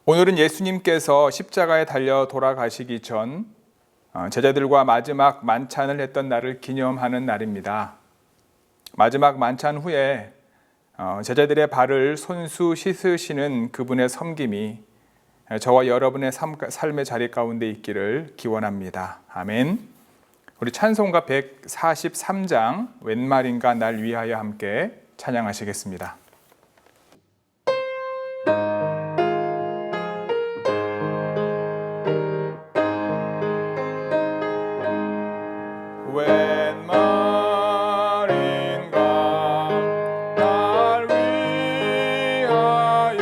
오늘은 예수님께서 십자가에 달려 돌아가시기 전 제자들과 마지막 만찬을 했던 날을 기념하는 날입니다. 마지막 만찬 후에 제자들의 발을 손수 씻으시는 그분의 섬김이 저와 여러분의 삶의 자리 가운데 있기를 기원합니다. 아멘. 우리 찬송가 143장 웬 말인가 날 위하여 함께 찬양하시겠습니다. 웬 말인가 날 위하여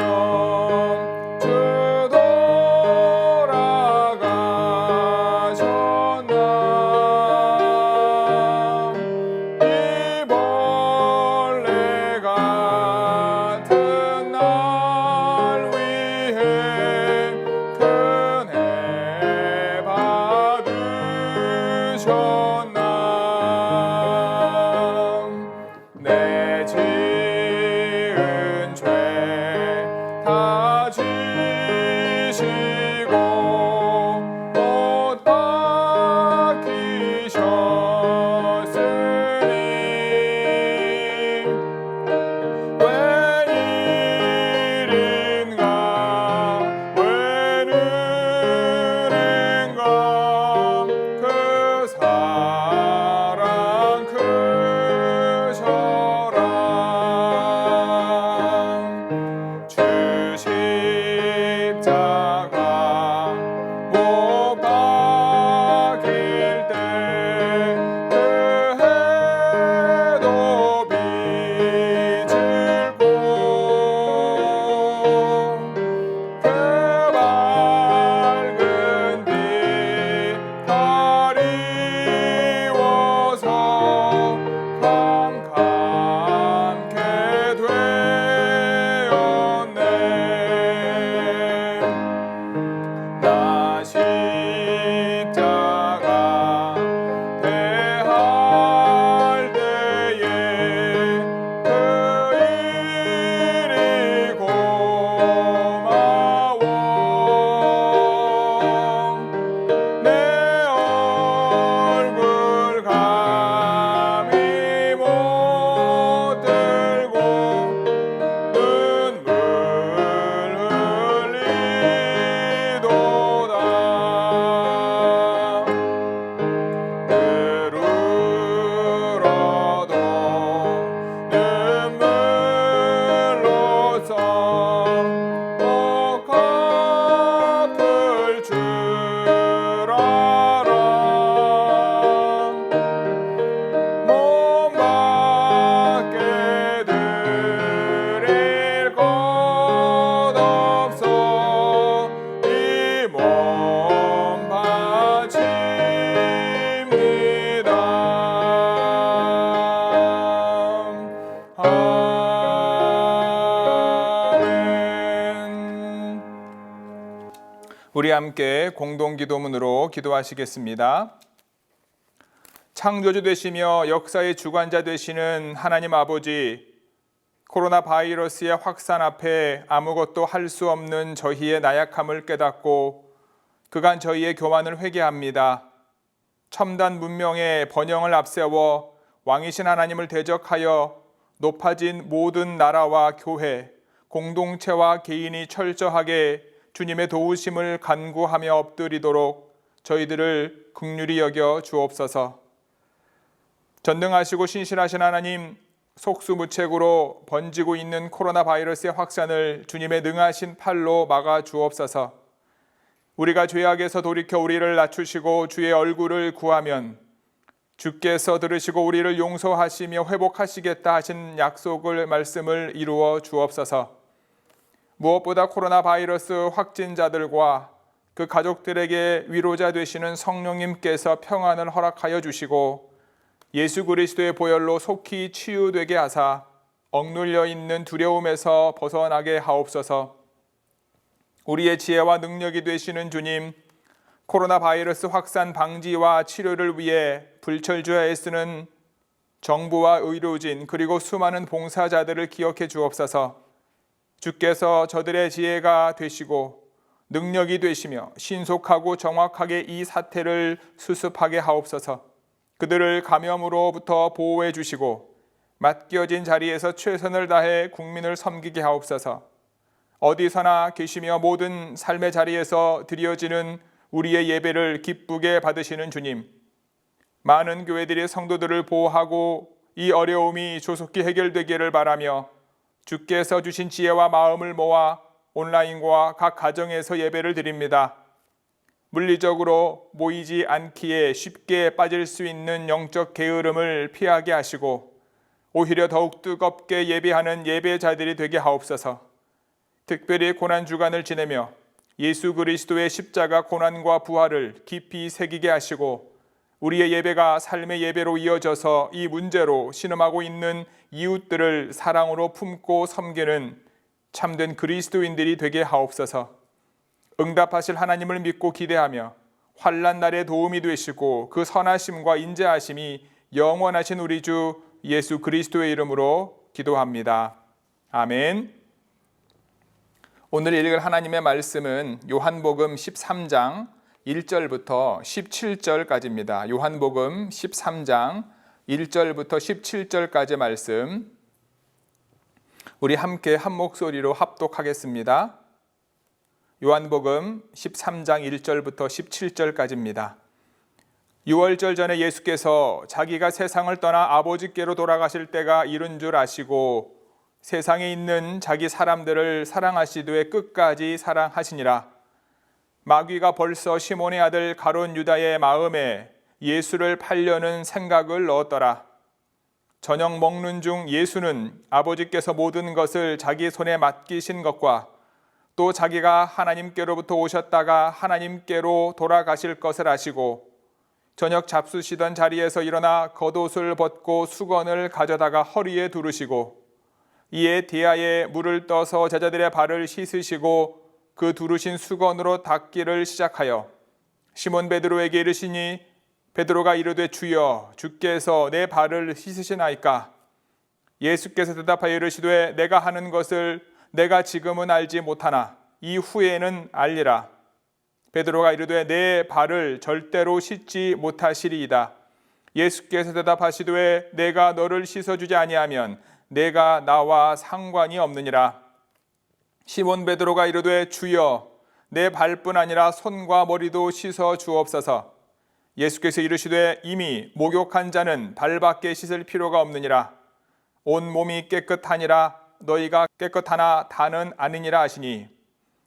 주 돌아가셨나. 이 벌레 같은 날 위해 큰 해 받으셨나. 내 지은 죄 다 지시고 못 박히셨으니 왜 이린가 왜 느린가 그 사랑 크셔라. 주 십자가 못 박힐 때 그 해도 비질고 그 밝은 빛 가리워서 캄캄케 되었네. 나 십자가 대할 때에 그 일이 고마워. 내 얼굴 감히 못 들고 눈물 흘리도다. 으르러도 눈물로써 못 갚을 줄 알아. 몸 밖에 드릴 것 없어 이 몸 바칩니다. 아멘. 우리 함께 공동 기도문으로 기도하시겠습니다. 창조주 되시며 역사의 주관자 되시는 하나님 아버지, 코로나 바이러스의 확산 앞에 아무것도 할 수 없는 저희의 나약함을 깨닫고 그간 저희의 교만을 회개합니다. 첨단 문명의 번영을 앞세워 왕이신 하나님을 대적하여 높아진 모든 나라와 교회, 공동체와 개인이 철저하게 주님의 도우심을 간구하며 엎드리도록 저희들을 긍휼히 여겨 주옵소서. 전능하시고 신실하신 하나님, 속수무책으로 번지고 있는 코로나 바이러스의 확산을 주님의 능하신 팔로 막아 주옵소서. 우리가 죄악에서 돌이켜 우리를 낮추시고 주의 얼굴을 구하면 주께서 들으시고 우리를 용서하시며 회복하시겠다 하신 약속을 말씀을 이루어 주옵소서. 무엇보다 코로나 바이러스 확진자들과 그 가족들에게 위로자 되시는 성령님께서 평안을 허락하여 주시고 예수 그리스도의 보혈로 속히 치유되게 하사 억눌려 있는 두려움에서 벗어나게 하옵소서. 우리의 지혜와 능력이 되시는 주님, 코로나 바이러스 확산 방지와 치료를 위해 불철주야 애쓰는 정부와 의료진 그리고 수많은 봉사자들을 기억해 주옵소서. 주께서 저들의 지혜가 되시고 능력이 되시며 신속하고 정확하게 이 사태를 수습하게 하옵소서. 그들을 감염으로부터 보호해 주시고 맡겨진 자리에서 최선을 다해 국민을 섬기게 하옵소서. 어디서나 계시며 모든 삶의 자리에서 드려지는 우리의 예배를 기쁘게 받으시는 주님, 많은 교회들의 성도들을 보호하고 이 어려움이 조속히 해결되기를 바라며 주께서 주신 지혜와 마음을 모아 온라인과 각 가정에서 예배를 드립니다. 물리적으로 모이지 않기에 쉽게 빠질 수 있는 영적 게으름을 피하게 하시고 오히려 더욱 뜨겁게 예배하는 예배자들이 되게 하옵소서. 특별히 고난주간을 지내며 예수 그리스도의 십자가 고난과 부활을 깊이 새기게 하시고 우리의 예배가 삶의 예배로 이어져서 이 문제로 신음하고 있는 이웃들을 사랑으로 품고 섬기는 참된 그리스도인들이 되게 하옵소서. 응답하실 하나님을 믿고 기대하며 환난 날에 도움이 되시고 그 선하심과 인자하심이 영원하신 우리 주 예수 그리스도의 이름으로 기도합니다. 아멘. 오늘 읽을 하나님의 말씀은 요한복음 13장 1절부터 17절까지입니다. 요한복음 13장 1절부터 17절까지 말씀, 우리 함께 한 목소리로 합독하겠습니다. 요한복음 13장 1절부터 17절까지입니다. 유월절 전에 예수께서 자기가 세상을 떠나 아버지께로 돌아가실 때가 이른 줄 아시고 세상에 있는 자기 사람들을 사랑하시되 끝까지 사랑하시니라. 마귀가 벌써 시몬의 아들 가룟 유다의 마음에 예수를 팔려는 생각을 넣었더라. 저녁 먹는 중 예수는 아버지께서 모든 것을 자기 손에 맡기신 것과 또 자기가 하나님께로부터 오셨다가 하나님께로 돌아가실 것을 아시고 저녁 잡수시던 자리에서 일어나 겉옷을 벗고 수건을 가져다가 허리에 두르시고 이에 대야에 물을 떠서 제자들의 발을 씻으시고 그 두르신 수건으로 닦기를 시작하여 시몬 베드로에게 이르시니 베드로가 이르되 주여 주께서 내 발을 씻으시나이까? 예수께서 대답하여 이르시되 내가 하는 것을 내가 지금은 알지 못하나 이후에는 알리라. 베드로가 이르되 내 발을 절대로 씻지 못하시리이다. 예수께서 대답하시되 내가 너를 씻어주지 아니하면 내가 나와 상관이 없느니라. 시몬 베드로가 이르되 주여 내 발뿐 아니라 손과 머리도 씻어 주옵소서. 예수께서 이르시되 이미 목욕한 자는 발밖에 씻을 필요가 없느니라. 온 몸이 깨끗하니라 너희가 깨끗하나 다는 아니니라 하시니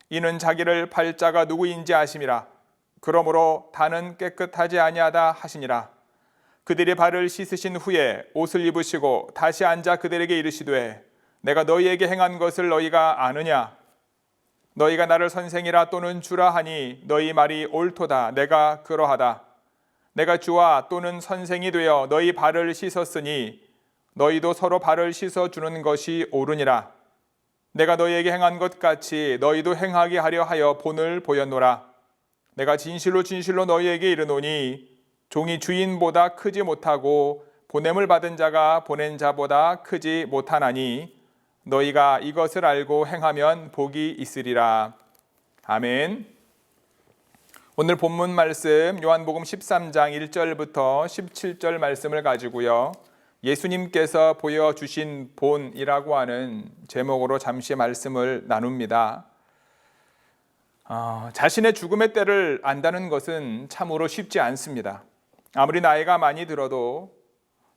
이는 자기를 팔자가 누구인지 아심이라. 그러므로 다는 깨끗하지 아니하다 하시니라. 그들의 발을 씻으신 후에 옷을 입으시고 다시 앉아 그들에게 이르시되 내가 너희에게 행한 것을 너희가 아느냐? 너희가 나를 선생이라 또는 주라 하니 너희 말이 옳도다. 내가 그러하다. 내가 주와 또는 선생이 되어 너희 발을 씻었으니 너희도 서로 발을 씻어주는 것이 옳으니라. 내가 너희에게 행한 것 같이 너희도 행하게 하려 하여 본을 보였노라. 내가 진실로 진실로 너희에게 이르노니 종이 주인보다 크지 못하고 보냄을 받은 자가 보낸 자보다 크지 못하나니 너희가 이것을 알고 행하면 복이 있으리라. 아멘. 오늘 본문 말씀 요한복음 13장 1절부터 17절 말씀을 가지고요, 예수님께서 보여주신 본이라고 하는 제목으로 잠시 말씀을 나눕니다. 자신의 죽음의 때를 안다는 것은 참으로 쉽지 않습니다. 아무리 나이가 많이 들어도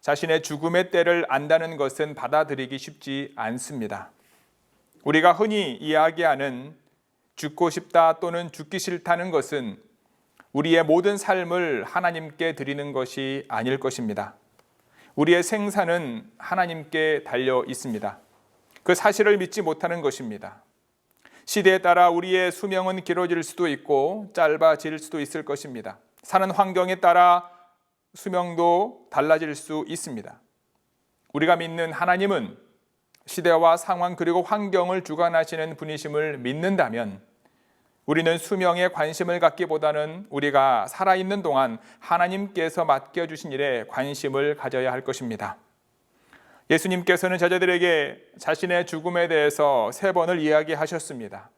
자신의 죽음의 때를 안다는 것은 받아들이기 쉽지 않습니다. 우리가 흔히 이야기하는 죽고 싶다 또는 죽기 싫다는 것은 우리의 모든 삶을 하나님께 드리는 것이 아닐 것입니다. 우리의 생사는 하나님께 달려 있습니다. 그 사실을 믿지 못하는 것입니다. 시대에 따라 우리의 수명은 길어질 수도 있고 짧아질 수도 있을 것입니다. 사는 환경에 따라 수명도 달라질 수 있습니다. 우리가 믿는 하나님은 시대와 상황 그리고 환경을 주관하시는 분이심을 믿는다면 우리는 수명에 관심을 갖기보다는 우리가 살아있는 동안 하나님께서 맡겨주신 일에 관심을 가져야 할 것입니다. 예수님께서는 제자들에게 자신의 죽음에 대해서 3번을 이야기하셨습니다.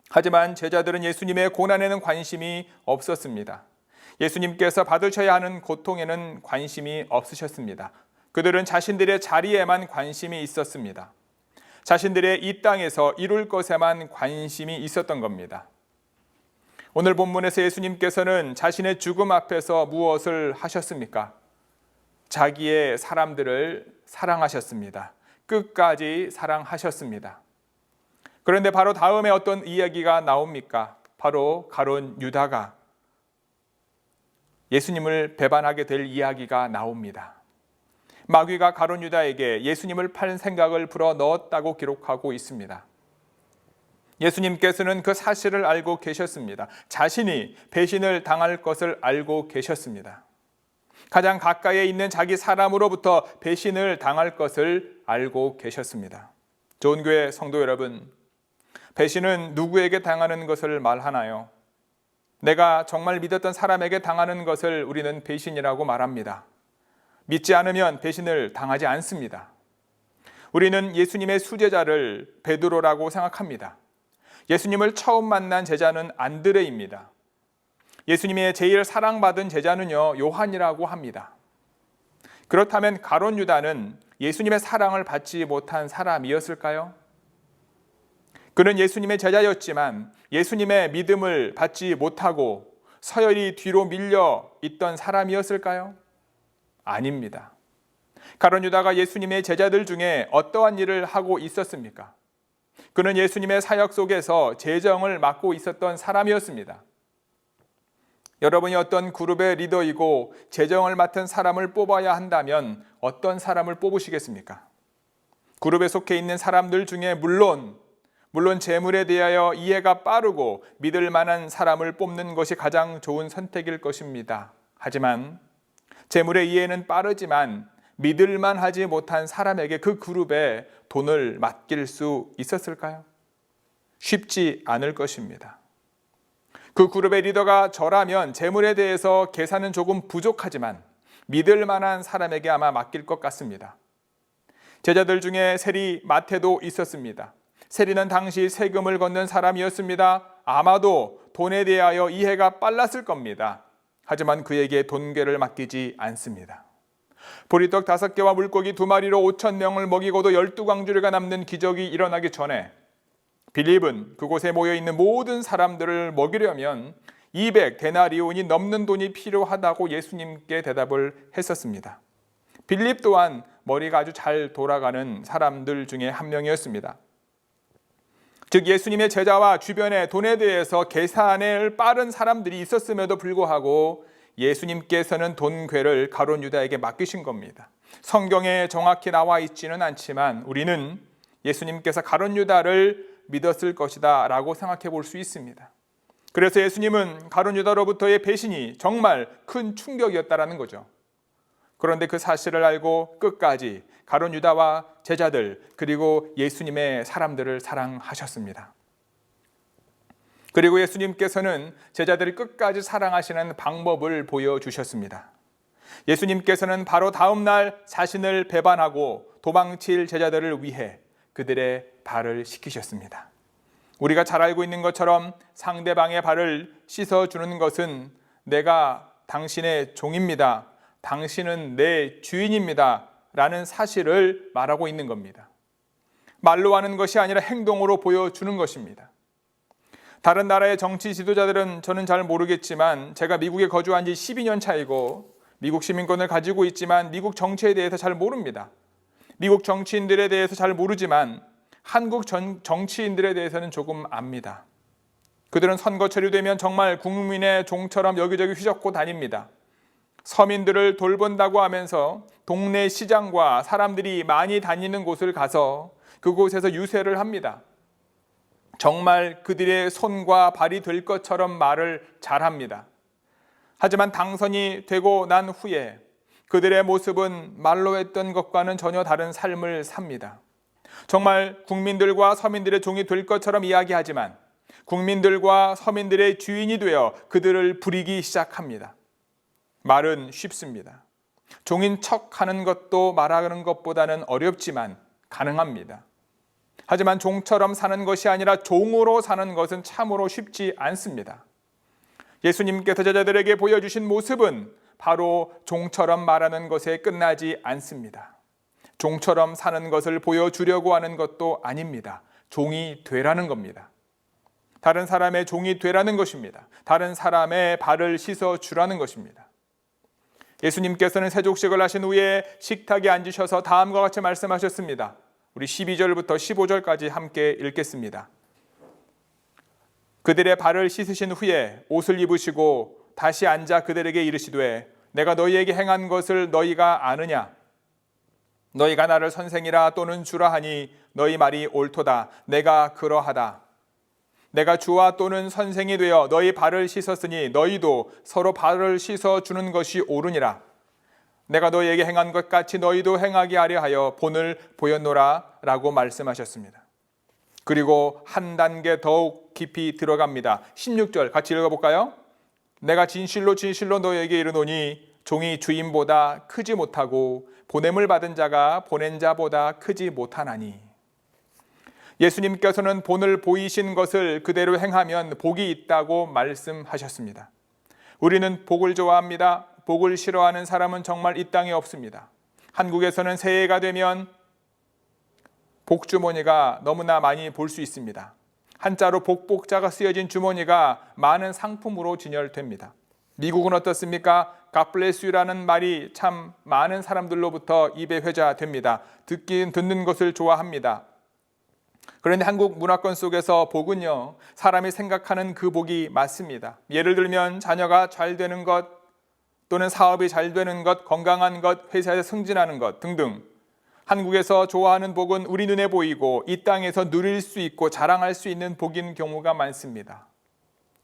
하지만 제자들은 예수님의 고난에는 관심이 없었습니다. 예수님께서 받으셔야 하는 고통에는 관심이 없으셨습니다. 그들은 자신들의 자리에만 관심이 있었습니다. 자신들의 이 땅에서 이룰 것에만 관심이 있었던 겁니다. 오늘 본문에서 예수님께서는 자신의 죽음 앞에서 무엇을 하셨습니까? 자기의 사람들을 사랑하셨습니다. 끝까지 사랑하셨습니다. 그런데 바로 다음에 어떤 이야기가 나옵니까? 바로 가룟 유다가 예수님을 배반하게 될 이야기가 나옵니다. 마귀가 가룟 유다에게 예수님을 팔 생각을 불어 넣었다고 기록하고 있습니다. 예수님께서는 그 사실을 알고 계셨습니다. 자신이 배신을 당할 것을 알고 계셨습니다. 가장 가까이에 있는 자기 사람으로부터 배신을 당할 것을 알고 계셨습니다. 좋은 교회 성도 여러분, 배신은 누구에게 당하는 것을 말하나요? 내가 정말 믿었던 사람에게 당하는 것을 우리는 배신이라고 말합니다. 믿지 않으면 배신을 당하지 않습니다. 우리는 예수님의 수제자를 베드로라고 생각합니다. 예수님을 처음 만난 제자는 안드레입니다. 예수님의 제일 사랑받은 제자는요, 요한이라고 합니다. 그렇다면 가룟 유다는 예수님의 사랑을 받지 못한 사람이었을까요? 그는 예수님의 제자였지만 예수님의 믿음을 받지 못하고 서열이 뒤로 밀려 있던 사람이었을까요? 아닙니다. 가룟 유다가 예수님의 제자들 중에 어떠한 일을 하고 있었습니까? 그는 예수님의 사역 속에서 재정을 맡고 있었던 사람이었습니다. 여러분이 어떤 그룹의 리더이고 재정을 맡은 사람을 뽑아야 한다면 어떤 사람을 뽑으시겠습니까? 그룹에 속해 있는 사람들 중에 물론 재물에 대하여 이해가 빠르고 믿을 만한 사람을 뽑는 것이 가장 좋은 선택일 것입니다. 하지만 재물의 이해는 빠르지만 믿을만 하지 못한 사람에게 그 그룹에 돈을 맡길 수 있었을까요? 쉽지 않을 것입니다. 그 그룹의 리더가 저라면 재물에 대해서 계산은 조금 부족하지만 믿을 만한 사람에게 아마 맡길 것 같습니다. 제자들 중에 세리 마태도 있었습니다. 세리는 당시 세금을 걷는 사람이었습니다. 아마도 돈에 대하여 이해가 빨랐을 겁니다. 하지만 그에게 돈궤를 맡기지 않습니다. 보리떡 5개와 물고기 2마리로 5,000명을 먹이고도 12광주리가 남는 기적이 일어나기 전에 빌립은 그곳에 모여있는 모든 사람들을 먹이려면 200데나리온이 넘는 돈이 필요하다고 예수님께 대답을 했었습니다. 빌립 또한 머리가 아주 잘 돌아가는 사람들 중에 한 명이었습니다. 즉 예수님의 제자와 주변에 돈에 대해서 계산을 빠른 사람들이 있었음에도 불구하고 예수님께서는 돈궤를 가룟 유다에게 맡기신 겁니다. 성경에 정확히 나와 있지는 않지만 우리는 예수님께서 가룟 유다를 믿었을 것이다 라고 생각해 볼 수 있습니다. 그래서 예수님은 가룟 유다로부터의 배신이 정말 큰 충격이었다라는 거죠. 그런데 그 사실을 알고 끝까지 가룟 유다와 제자들 그리고 예수님의 사람들을 사랑하셨습니다. 그리고 예수님께서는 제자들을 끝까지 사랑하시는 방법을 보여주셨습니다. 예수님께서는 바로 다음 날 자신을 배반하고 도망칠 제자들을 위해 그들의 발을 씻기셨습니다. 우리가 잘 알고 있는 것처럼 상대방의 발을 씻어주는 것은 내가 당신의 종입니다. 당신은 내 주인입니다. 라는 사실을 말하고 있는 겁니다. 말로 하는 것이 아니라 행동으로 보여주는 것입니다. 다른 나라의 정치 지도자들은 저는 잘 모르겠지만 제가 미국에 거주한 지 12년 차이고 미국 시민권을 가지고 있지만 미국 정치에 대해서 잘 모릅니다. 미국 정치인들에 대해서 잘 모르지만 한국 정치인들에 대해서는 조금 압니다. 그들은 선거철이 되면 정말 국민의 종처럼 여기저기 휘젓고 다닙니다. 서민들을 돌본다고 하면서 동네 시장과 사람들이 많이 다니는 곳을 가서 그곳에서 유세를 합니다. 정말 그들의 손과 발이 될 것처럼 말을 잘합니다. 하지만 당선이 되고 난 후에 그들의 모습은 말로 했던 것과는 전혀 다른 삶을 삽니다. 정말 국민들과 서민들의 종이 될 것처럼 이야기하지만 국민들과 서민들의 주인이 되어 그들을 부리기 시작합니다. 말은 쉽습니다. 종인 척하는 것도 말하는 것보다는 어렵지만 가능합니다. 하지만 종처럼 사는 것이 아니라 종으로 사는 것은 참으로 쉽지 않습니다. 예수님께서 제자들에게 보여주신 모습은 바로 종처럼 말하는 것에 끝나지 않습니다. 종처럼 사는 것을 보여주려고 하는 것도 아닙니다. 종이 되라는 겁니다. 다른 사람의 종이 되라는 것입니다. 다른 사람의 발을 씻어주라는 것입니다. 예수님께서는 세족식을 하신 후에 식탁에 앉으셔서 다음과 같이 말씀하셨습니다. 우리 12절부터 15절까지 함께 읽겠습니다. 그들의 발을 씻으신 후에 옷을 입으시고 다시 앉아 그들에게 이르시되 내가 너희에게 행한 것을 너희가 아느냐? 너희가 나를 선생이라 또는 주라 하니 너희 말이 옳도다. 내가 그러하다. 내가 주와 또는 선생이 되어 너희 발을 씻었으니 너희도 서로 발을 씻어주는 것이 옳으니라. 내가 너희에게 행한 것 같이 너희도 행하게 하려 하여 본을 보였노라 라고 말씀하셨습니다. 그리고 한 단계 더욱 깊이 들어갑니다. 16절 같이 읽어볼까요? 내가 진실로 진실로 너희에게 이르노니 종이 주인보다 크지 못하고 보냄을 받은 자가 보낸 자보다 크지 못하나니. 예수님께서는 본을 보이신 것을 그대로 행하면 복이 있다고 말씀하셨습니다. 우리는 복을 좋아합니다. 복을 싫어하는 사람은 정말 이 땅에 없습니다. 한국에서는 새해가 되면 복주머니가 너무나 많이 볼 수 있습니다. 한자로 복복자가 쓰여진 주머니가 많은 상품으로 진열됩니다. 미국은 어떻습니까? God bless you라는 말이 참 많은 사람들로부터 입에 회자됩니다. 듣는 것을 좋아합니다. 그런데 한국 문화권 속에서 복은요, 사람이 생각하는 그 복이 맞습니다. 예를 들면 자녀가 잘 되는 것, 또는 사업이 잘 되는 것, 건강한 것, 회사에서 승진하는 것 등등. 한국에서 좋아하는 복은 우리 눈에 보이고 이 땅에서 누릴 수 있고 자랑할 수 있는 복인 경우가 많습니다.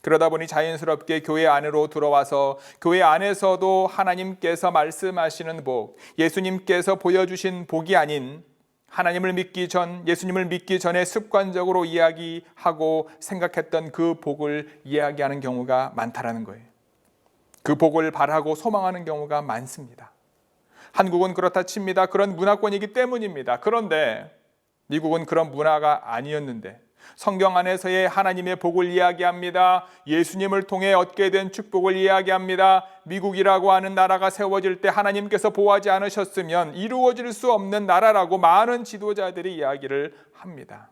그러다 보니 자연스럽게 교회 안으로 들어와서 교회 안에서도 하나님께서 말씀하시는 복, 예수님께서 보여주신 복이 아닌 하나님을 믿기 전, 예수님을 믿기 전에 습관적으로 이야기하고 생각했던 그 복을 이야기하는 경우가 많다라는 거예요. 그 복을 바라고 소망하는 경우가 많습니다. 한국은 그렇다 칩니다. 그런 문화권이기 때문입니다. 그런데 미국은 그런 문화가 아니었는데 성경 안에서의 하나님의 복을 이야기합니다. 예수님을 통해 얻게 된 축복을 이야기합니다. 미국이라고 하는 나라가 세워질 때 하나님께서 보호하지 않으셨으면 이루어질 수 없는 나라라고 많은 지도자들이 이야기를 합니다.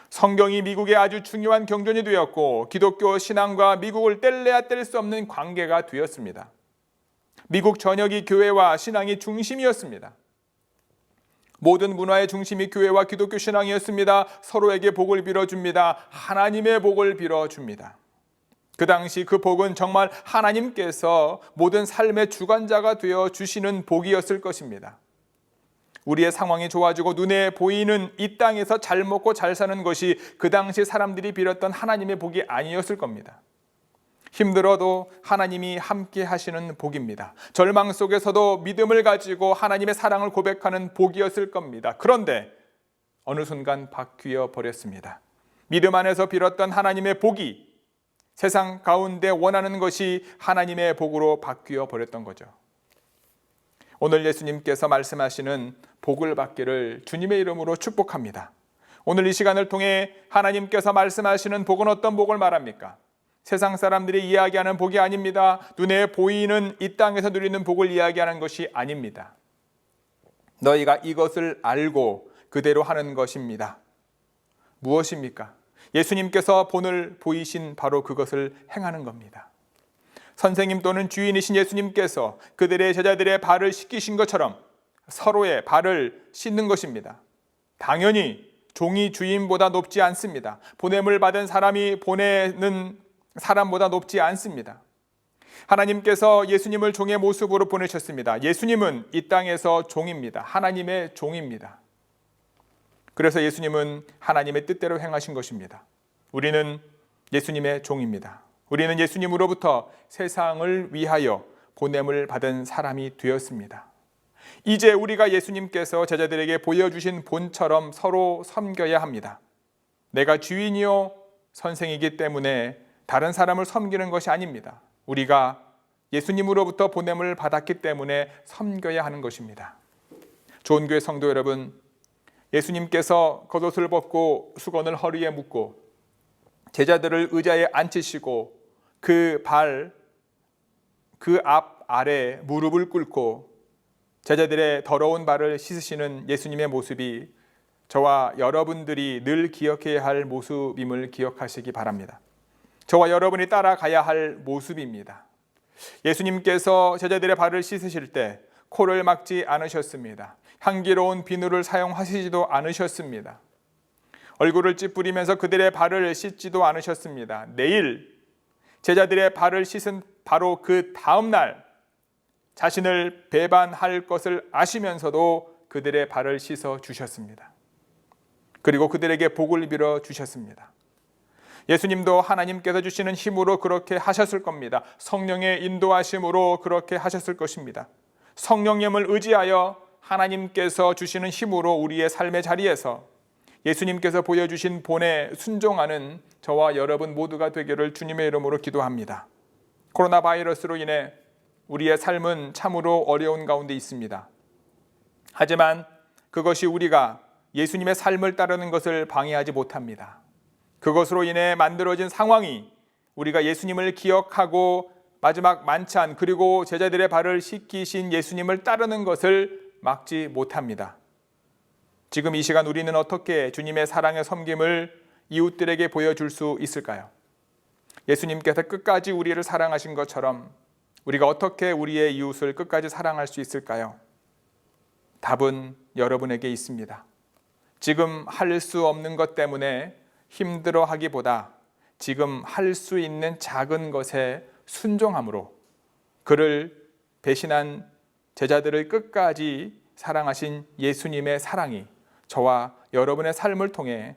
성경이 미국의 아주 중요한 경전이 되었고 기독교 신앙과 미국을 뗄래야 뗄 수 없는 관계가 되었습니다. 미국 전역이 교회와 신앙이 중심이었습니다. 모든 문화의 중심이 교회와 기독교 신앙이었습니다. 서로에게 복을 빌어줍니다. 하나님의 복을 빌어줍니다. 그 당시 그 복은 정말 하나님께서 모든 삶의 주관자가 되어 주시는 복이었을 것입니다. 우리의 상황이 좋아지고 눈에 보이는 이 땅에서 잘 먹고 잘 사는 것이 그 당시 사람들이 빌었던 하나님의 복이 아니었을 겁니다. 힘들어도 하나님이 함께 하시는 복입니다. 절망 속에서도 믿음을 가지고 하나님의 사랑을 고백하는 복이었을 겁니다. 그런데 어느 순간 바뀌어 버렸습니다. 믿음 안에서 빌었던 하나님의 복이 세상 가운데 원하는 것이 하나님의 복으로 바뀌어 버렸던 거죠. 오늘 예수님께서 말씀하시는 복을 받기를 주님의 이름으로 축복합니다. 오늘 이 시간을 통해 하나님께서 말씀하시는 복은 어떤 복을 말합니까? 세상 사람들이 이야기하는 복이 아닙니다. 눈에 보이는 이 땅에서 누리는 복을 이야기하는 것이 아닙니다. 너희가 이것을 알고 그대로 하는 것입니다. 무엇입니까? 예수님께서 본을 보이신 바로 그것을 행하는 겁니다. 선생님 또는 주인이신 예수님께서 그들의 제자들의 발을 씻기신 것처럼 서로의 발을 씻는 것입니다. 당연히 종이 주인보다 높지 않습니다. 보냄을 받은 사람이 보내는 사람보다 높지 않습니다. 하나님께서 예수님을 종의 모습으로 보내셨습니다. 예수님은 이 땅에서 종입니다. 하나님의 종입니다. 그래서 예수님은 하나님의 뜻대로 행하신 것입니다. 우리는 예수님의 종입니다. 우리는 예수님으로부터 세상을 위하여 보냄을 받은 사람이 되었습니다. 이제 우리가 예수님께서 제자들에게 보여주신 본처럼 서로 섬겨야 합니다. 내가 주인이요 선생이기 때문에 다른 사람을 섬기는 것이 아닙니다. 우리가 예수님으로부터 보냄을 받았기 때문에 섬겨야 하는 것입니다. 좋은 교회 성도 여러분, 예수님께서 겉옷을 벗고 수건을 허리에 묶고 제자들을 의자에 앉히시고 그 앞 아래 무릎을 꿇고 제자들의 더러운 발을 씻으시는 예수님의 모습이 저와 여러분들이 늘 기억해야 할 모습임을 기억하시기 바랍니다. 저와 여러분이 따라가야 할 모습입니다. 예수님께서 제자들의 발을 씻으실 때 코를 막지 않으셨습니다. 향기로운 비누를 사용하시지도 않으셨습니다. 얼굴을 찌푸리면서 그들의 발을 씻지도 않으셨습니다. 내일 제자들의 발을 씻은 바로 그 다음 날 자신을 배반할 것을 아시면서도 그들의 발을 씻어 주셨습니다. 그리고 그들에게 복을 빌어 주셨습니다. 예수님도 하나님께서 주시는 힘으로 그렇게 하셨을 겁니다. 성령의 인도하심으로 그렇게 하셨을 것입니다. 성령님을 의지하여 하나님께서 주시는 힘으로 우리의 삶의 자리에서 예수님께서 보여주신 본에 순종하는 저와 여러분 모두가 되기를 주님의 이름으로 기도합니다. 코로나 바이러스로 인해 우리의 삶은 참으로 어려운 가운데 있습니다. 하지만 그것이 우리가 예수님의 삶을 따르는 것을 방해하지 못합니다. 그것으로 인해 만들어진 상황이 우리가 예수님을 기억하고 마지막 만찬 그리고 제자들의 발을 씻기신 예수님을 따르는 것을 막지 못합니다. 지금 이 시간 우리는 어떻게 주님의 사랑의 섬김을 이웃들에게 보여줄 수 있을까요? 예수님께서 끝까지 우리를 사랑하신 것처럼 우리가 어떻게 우리의 이웃을 끝까지 사랑할 수 있을까요? 답은 여러분에게 있습니다. 지금 할 수 없는 것 때문에 힘들어하기보다 지금 할 수 있는 작은 것에 순종함으로 그를 배신한 제자들을 끝까지 사랑하신 예수님의 사랑이 저와 여러분의 삶을 통해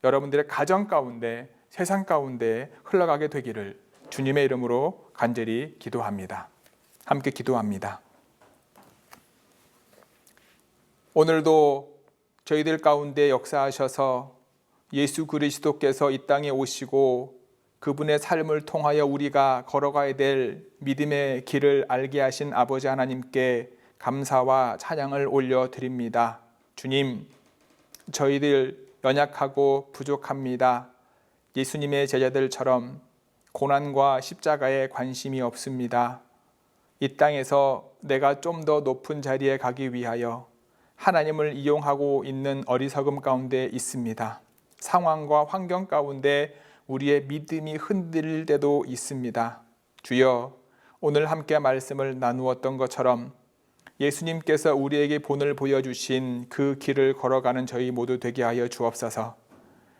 여러분들의 가정 가운데 세상 가운데 흘러가게 되기를 주님의 이름으로 간절히 기도합니다. 함께 기도합니다. 오늘도 저희들 가운데 역사하셔서 예수 그리스도께서 이 땅에 오시고 그분의 삶을 통하여 우리가 걸어가야 될 믿음의 길을 알게 하신 아버지 하나님께 감사와 찬양을 올려드립니다. 주님, 저희들 연약하고 부족합니다. 예수님의 제자들처럼 고난과 십자가에 관심이 없습니다. 이 땅에서 내가 좀 더 높은 자리에 가기 위하여 하나님을 이용하고 있는 어리석음 가운데 있습니다. 상황과 환경 가운데 우리의 믿음이 흔들릴 때도 있습니다. 주여, 오늘 함께 말씀을 나누었던 것처럼 예수님께서 우리에게 본을 보여주신 그 길을 걸어가는 저희 모두 되게 하여 주옵소서.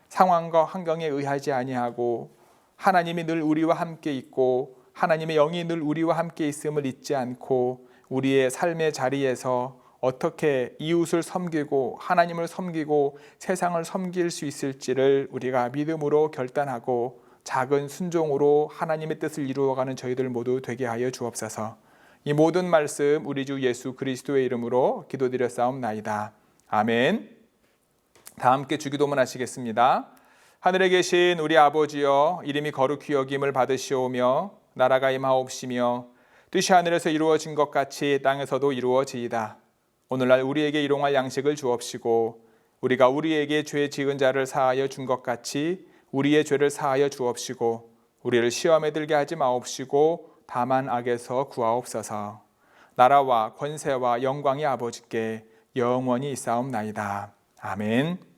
상황과 환경에 의하지 아니하고 하나님이 늘 우리와 함께 있고 하나님의 영이 늘 우리와 함께 있음을 잊지 않고 우리의 삶의 자리에서 어떻게 이웃을 섬기고 하나님을 섬기고 세상을 섬길 수 있을지를 우리가 믿음으로 결단하고 작은 순종으로 하나님의 뜻을 이루어가는 저희들 모두 되게 하여 주옵소서. 이 모든 말씀 우리 주 예수 그리스도의 이름으로 기도드렸사옵나이다. 아멘. 다 함께 주기도문 하시겠습니다. 하늘에 계신 우리 아버지여, 이름이 거룩히 여김을 받으시오며 나라가 임하옵시며 뜻이 하늘에서 이루어진 것 같이 땅에서도 이루어지이다. 오늘날 우리에게 일용할 양식을 주옵시고 우리가 우리에게 죄 지은 자를 사하여 준 것 같이 우리의 죄를 사하여 주옵시고 우리를 시험에 들게 하지 마옵시고 다만 악에서 구하옵소서. 나라와 권세와 영광이 아버지께 영원히 있사옵나이다. 아멘.